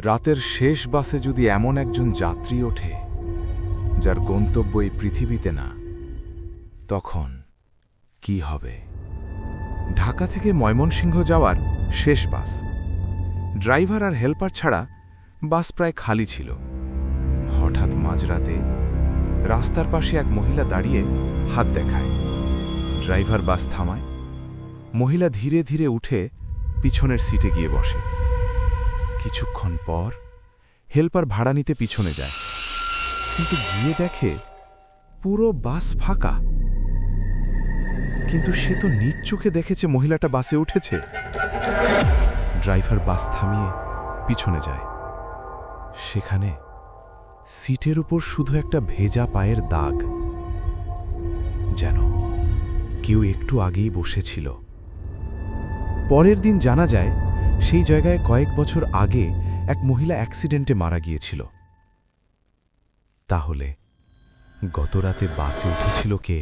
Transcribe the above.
রাতের শেষ বাসে যদি এমন একজন যাত্রী ওঠে যার গন্তব্য এই পৃথিবীতে না, তখন কি হবে? ঢাকা থেকে ময়মনসিংহ যাওয়ার শেষ বাস। ড্রাইভার আর হেল্পার ছাড়া বাস প্রায় খালি ছিল। হঠাৎ মাঝরাতে রাস্তার পাশে এক মহিলা দাঁড়িয়ে হাত দেখায়। ড্রাইভার বাস থামায়। মহিলা ধীরে ধীরে উঠে পিছনের সিটে গিয়ে বসে। কিছুক্ষণ পর হেল্পার ভাড়া নিতে পিছনে যায়, কিন্তু গিয়ে দেখে পুরো বাস ফাঁকা। কিন্তু সে তো নিজ চোখে দেখেছে মহিলাটা বাসে উঠেছে। ড্রাইভার বাস থামিয়ে পিছনে যায়। সেখানে সিটের উপর শুধু একটা ভেজা পায়ের দাগ, যেন কেউ একটু আগেই বসেছিল। পরের দিন জানা যায় সেই জায়গায় কয়েক বছর আগে এক মহিলা অ্যাক্সিডেন্টে মারা গিয়েছিল। তাহলে গতরাতে বাসে উঠেছিল কে?